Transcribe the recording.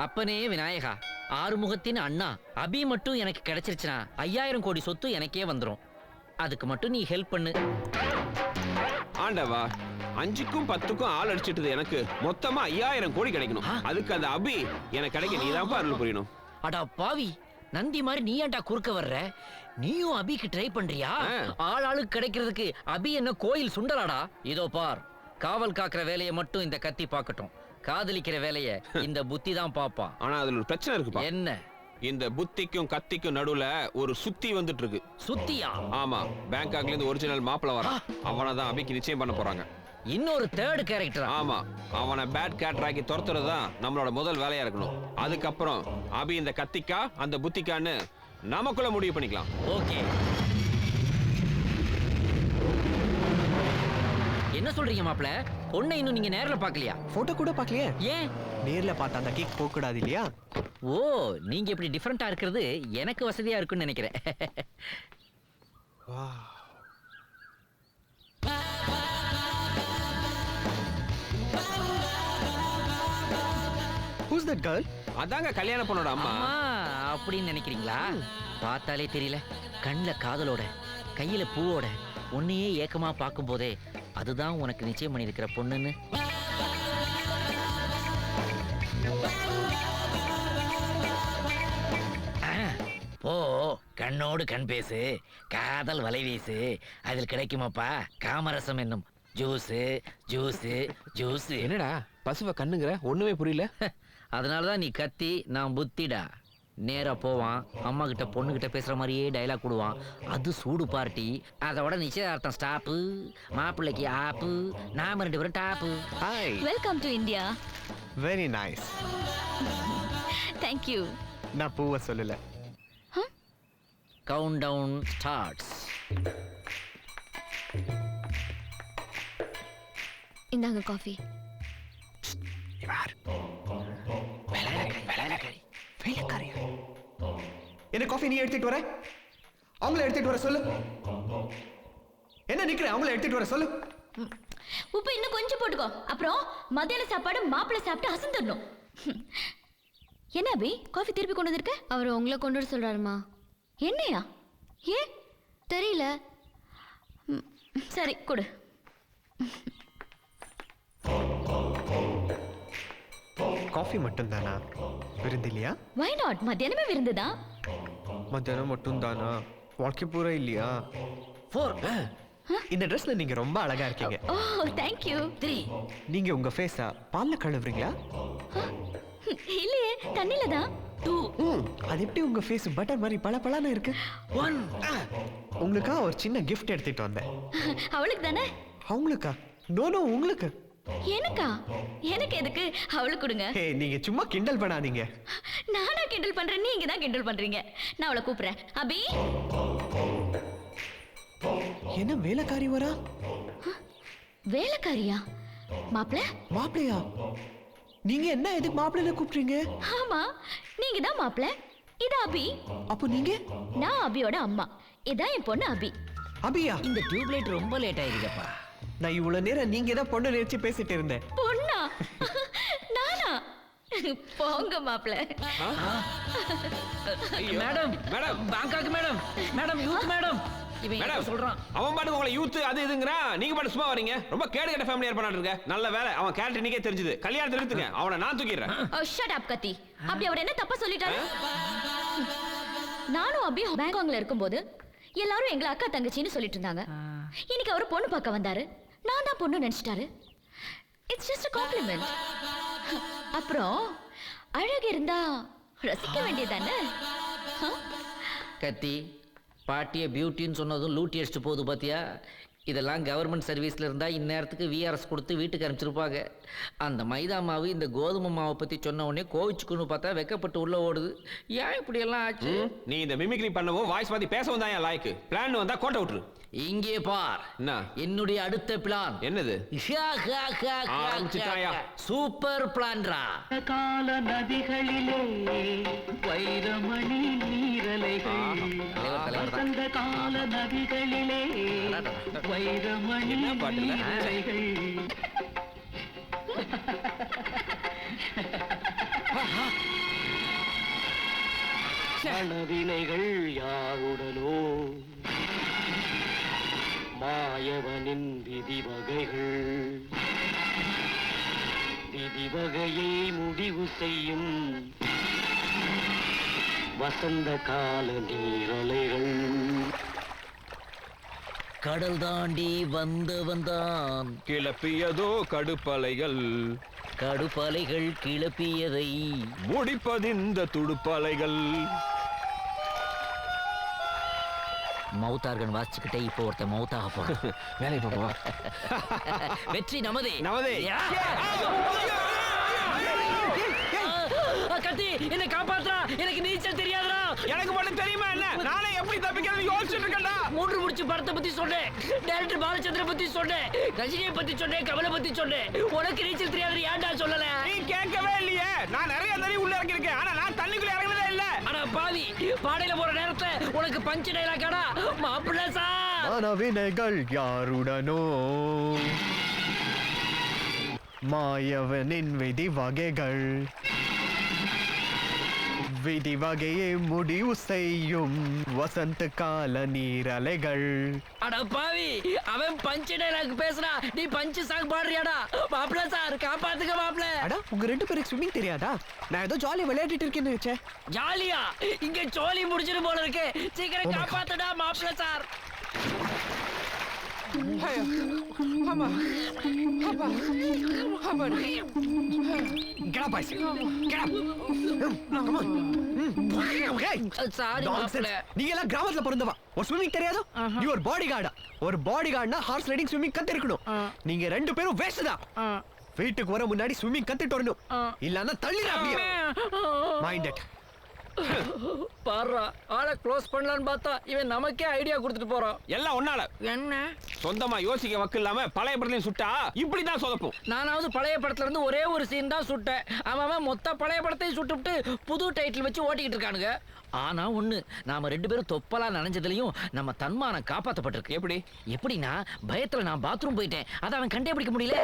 அப்பனே விநாயகா, ஆறுமுகத்தின் அண்ணா, அபி மட்டும் எனக்கு கிடைச்சிருச்சுனா 5000 கோடி சொத்து எனக்கே வந்துரும். அதுக்கு மட்டும் நீ ஹெல்ப் பண்ணு. ஆண்டவா, 5க்கும் 10க்கும் ஆள் அடிச்சிட்டது எனக்கு மொத்தமா 5000 கோடி கிடைக்கணும். அதுக்கு அந்த அபி எனக்கு கிடைக்க நீதான் அருள் புரியணும். அடா பாவி, நந்தி மாதிரி நீ ஏன்டா குறுக்க வர்ற? நீயும் அபிக்கு ட்ரை பண்றியா? ஆளுக்கு கிடைக்கிறதுக்கு அபி என்ன கோயில் சுண்டலாடா? இதோ பார், காவல் காக்குற வேலையை மட்டும் இந்த கத்தி பார்க்கட்டும். காதலிக்கிற வேலைய இந்த புத்தி தான் பாப்பா. ஆனா அதுல ஒரு பிரச்சனை இருக்குப்பா. என்ன? இந்த புத்திக்கும் கத்திக்கும் நடுவுல ஒரு சுத்தி வந்துட்டு இருக்கு. சுத்தியா? ஆமா, பேங்காக்ல இருந்து ஒரிஜினல் மாப்பிள்ள வரான். அவனை தான் அபிக்கு நிச்சயம் பண்ண போறாங்க. இன்னொரு தேர்ட் கேரக்டர்? ஆமா, அவனை பேட் கேரக்டராக்கி துரத்துறது தான் நம்மளோட முதல் வேலையா இருக்கணும். அதுக்கப்புறம் அபி இந்த கத்திக்கா அந்த புத்திக்கான்னு நமக்குள்ள முடிவு பண்ணிக்கலாம். ஓகே. என்ன சொல்றீங்க மாப்ள? பொண்ணை இன்னும் நீங்க நேர்ல பார்க்கலையா? போட்டோ கூட பார்க்கலையே. ஏன்? நேர்ல பார்த்தா அந்த கேக் போக கூடாது இல்லையா? ஓ, நீங்க இப்படி டிஃபரெண்டா இருக்கிறது எனக்கு வசதியா இருக்குன்னு நினைக்கிறேன். Who's that girl? அதாங்க கல்யாண பொண்ணோட அம்மா. அப்படின்னு நினைக்கிறீங்களா? பார்த்தாலே தெரியல. கண்ணுல காதலோட, கையில பூவோட, உன்னையே ஏக்கமா பார்க்கும் போதே அதுதான் உனக்கு நிச்சயம் பண்ணியிருக்கிற பொண்ணுன்னு. போ, கண்ணோடு கண் பேசு, காதல் வலை வீசு, அதில் கிடைக்குமாப்பா காமரசம் என்னும் ஜூஸ். Juice juice. என்னடா பசுவ கண்ணுங்கிற? ஒண்ணுமே புரியல. அதனாலதான் நீ கத்தி, நான் புத்திடா. நேரா போவான், அம்மா கிட்ட பொண்ணு கிட்ட பேசுற மாதிரியே டைலாக் கொடுவான். அது சூடு பார்ட்டி. அதோட நிச்சயதார்த்தம் ஸ்டாப்பு, மாப்பிள்ளைக்கு ஆப்பு, நாம 2 பேரும் top. Hi, welcome to India. Very nice. Thank you. நான் பூவை சொல்லல. Count down starts. இந்தாங்க காஃபி. என்ன காஃபி நீ எடுத்துட்டு வர? அவங்கள எடுத்துட்டு வர சொல்லு. என்ன நிக்கிற? அவங்கள எடுத்துட்டு வர சொல்லு. உப்பு இன்னும் கொஞ்சம் போட்டுக்கோ. அப்புறம் மத்தியான சாப்பாடு மாப்பிள்ளை சாப்பிட்டு அசந்துடணும். என்ன அபி, காஃபி திருப்பி கொண்டு வந்திருக்க? அவர் உங்களை கொண்டு வர சொல்றாருமா. என்னையா? ஏன் தெரியல. சரி கொடு. காஃபி மட்டும் தானா? விருந்து இல்லையா? Why not? மத்தியானமே விருந்துதான். மத்தியானம் மட்டும் தானா? வாழ்க்கை பூரா இல்லையா? 4. இந்த ட்ரெஸ்ல நீங்க ரொம்ப அழகா இருக்கீங்க. ஓ, தேங்க் யூ. 3. நீங்க உங்க ஃபேஸ பால்ல கழுவுறீங்களா? இல்லையே, தண்ணில தான். 2. அது எப்படி உங்க ஃபேஸ் பட்டர் மாதிரி பளபளன்னு இருக்கு? 1. உங்களுக்கா ஒரு சின்ன கிஃப்ட் எடுத்துட்டு வந்தேன். அவளுக்கு தானே? அவங்களுக்கா? நோ நோ, உங்களுக்கு. எனக்கா? எனக்கு எதுக்கு? அவளுக்கு கொடுங்க. ஹே, நீங்க சும்மா கிண்டல் பண்ணாதீங்க. நானா கிண்டல் பண்றேன்? நீங்க தான் கிண்டல் பண்றீங்க. நான் அவளை கூப்பிடுறேன். அபி, என்ன வேலைக்காரி வரா? வேலைக்காரியா? மாப்பிள்ள? மாப்பிளையா? நீங்க என்ன எதுக்கு மாப்பிள்ளைன்னு கூப்பிடுறீங்க? ஆமா, நீங்க தான் மாப்பிள்ள. இது அபி. அப்போ நீங்க? நான் அபியோட அம்மா. இதான் என் பொண்ணு அபி. அபியா? இந்த டியூப்லைட் ரொம்ப லேட் ஆயிருக்கப்பா. நான் இவ்வளவு நேரம் நீங்க தான் பொண்ணு நினைச்சு பேசிட்டு இருந்தேன். பொண்ணா? நானா? போங்க மாப்பிள்ள. Madam, madam, Bangkok madam, madam, youth madam. இவன் என்ன சொல்றான்? அவன் பாட்டுக்கு உங்களை யூத் அது இதுங்கறான். நீங்க பாட்டு சும்மா வரீங்க. ரொம்ப கேடு கெட்ட ஃபேமிலி ஏற்பனாட்டு இருக்க. நல்ல வேலை அவன் கேரக்டர் நீக்கே தெரிஞ்சது. கல்யாணத்தை நிறுத்துங்க. அவனை நான் தூக்கிடுறேன். ஷட் அப் கத்தி. அப்படி அவர் என்ன தப்பா சொல்லிட்டாரு? நானும் அபி பேங்காக்ல இருக்கும்போது எல்லாரும் எங்களை அக்கா தங்கச்சின்னு சொல்லிட்டு இருந்தாங்க. இன்னைக்கு அவர் பொண்ணு பார்க்க வந்தாரு. நான் தான் பொண்ணு நினைச்சிட்டாரு. It's just a compliment. அப்புறம் அழகு இருந்தா ரசிக்க வேண்டியதானே? கத்தி, பாட்டிய பியூட்டின்னு சொன்னதும் லூட்டி அடிச்சுட்டு போகுது பாத்தியா? இதெல்லாம் கவர்மெண்ட் சர்வீஸ்ல இருந்தா இந்நேரத்துக்கு விஆர்எஸ் கொடுத்து வீட்டுக்கு அனுப்பிச்சிருப்பாங்க. அந்த மைதா மாவு இந்த கோதுமை மாவை பத்தி சொன்ன உடனே கோவிச்சுக்குன்னு பார்த்தா வெக்கப்பட்டு உள்ள ஓடுது. ஏன் இப்படி எல்லாம் ஆச்சு? நீ இந்த மிமிக்ரி பண்ணவும் வாய்ஸ் மாத்தி பேசவும் தான் என் லாய்க்கு. பிளான் வந்தா கோட்டை விட்டுரு. இங்கே பார், என்ன என்னுடைய அடுத்த பிளான். என்னது? ஆரம்பிச்சுட்டாயா? சூப்பர் பிளான்ரா. கால நதிகளிலே வைரமணி நீரலைகள், வசந்த கால நதிகளிலே வைரமணி நீரலைகள். மனவினைகள் யாருடனோ மாயவனின் விதிவகைகள் விதிவகையை முடிவு செய்யும் வசந்த கால நீரலைகள். கடல் தாண்டி வந்தவன்தான் கிளப்பியதோ கடுப்பலைகள், கடுப்பலைகள் கிளப்பியதை முடிப்பதிந்த துடுப்பலைகள். மவுத்தார்கன் வாசிச்சுக்கிட்டே இப்போ ஒருத்தன் மவுத்தாக போறான். வேலை பாப்பா. வெற்றி நமதே. நமதே. கத்தி என்னை காப்பாத்துறா, எனக்கு நீச்சல் தெரியாதுடா. எனக்கு மட்டும் தெரியுமா என்ன? நானே எப்படி தப்பிக்கிறது யோசிச்சுட்டு இருக்கேன்டா. மூன்று முடிச்சு படத்தை பத்தி சொன்னேன், டைரக்டர் பாலச்சந்திர பத்தி சொன்னேன், ரஜினியை பத்தி சொன்னேன், கமலை பத்தி சொன்னேன். உனக்கு நீச்சல் தெரியாது ஏன்டா சொல்லல? நீ கேட்கவே இல்லையே. நான் நிறைய தண்ணி உள்ள இறங்கிருக்கேன், ஆனா நான் தண்ணிக்குள்ள இறங்கினதே இல்ல. ஆனா பாவி, பாடையில போற நேரத்துல உனக்கு பஞ்சு டைலாக்காடா மாப்பிள்ள சார். மனவினைகள் யாருடனோ மாயவனின் விதி வகைகள் விதி வகையை முடிவு செய்யும் வசந்த கால நீரலைகள். அட பாவி, அவன் பஞ்சு டைலாக் பேசுறா, நீ பஞ்சு சாங் பாடுறியாடா? மாப்பிள்ள சார் காப்பாத்துக்க மாப்பிள்ள. அடா உங்க ரெண்டு பேருக்கு ஸ்விம்மிங் தெரியாதா? நான் ஏதோ ஜாலியா விளையாடிட்டு இருக்கேன்னு வச்சேன். ஜாலியா? இங்க சோலி முடிச்சிட்டு போல இருக்கு. சீக்கிரம் காப்பாத்துடா மாப்பிள்ள sir. Get up, I say. Get up. Come on. Okay. Sorry Nonsense. மாப்பிள்ள. நீங்க எல்லாம் கிராமத்துல பிறந்தவா, ஒரு ஸ்விம்மிங் தெரியாதோ? நீ ஒரு பாடி கார்டா? ஒரு பாடி கார்டுனா ஹார்ஸ் ரைடிங் ஸ்விம்மிங் கத்து இருக்கணும். நீங்க ரெண்டு பேரும் வேஸ்ட் தான். வீட்டுக்கு வர முன்னாடி ஸ்விம்மிங் கத்துட்டு வரணும், இல்லன்னா தள்ளிடா அப்படியே. Mind it. பாருடா, ஆளை க்ளோஸ் பண்ணலான்னு பார்த்தா இவன் நமக்கே ஐடியா கொடுத்துட்டு போறான். எல்லாம் ஒன்னால. என்ன? சொந்தமா யோசிக்க வக்கு இல்லாம பழைய படத்தையும் சுட்டா இப்படிதான் சொதப்பும். நானாவது பழைய படத்துல இருந்து ஒரே ஒரு சீன் தான் சுட்டேன். அவன் மொத்த பழைய படத்தையும் சுட்டுவிட்டு புது டைட்டில் வச்சு ஓட்டிக்கிட்டு இருக்கானுங்க. ஆனா ஒண்ணு, நாம ரெண்டு பேரும் தொப்பலா நனைஞ்சதுலயும் நம்ம தன்மானம் காப்பாத்தப்பட்டிருக்கு. எப்படி? எப்படின்னா, பயத்துல நான் பாத்ரூம் போயிட்டேன், அதை அவன் கண்டே பிடிக்க முடியல.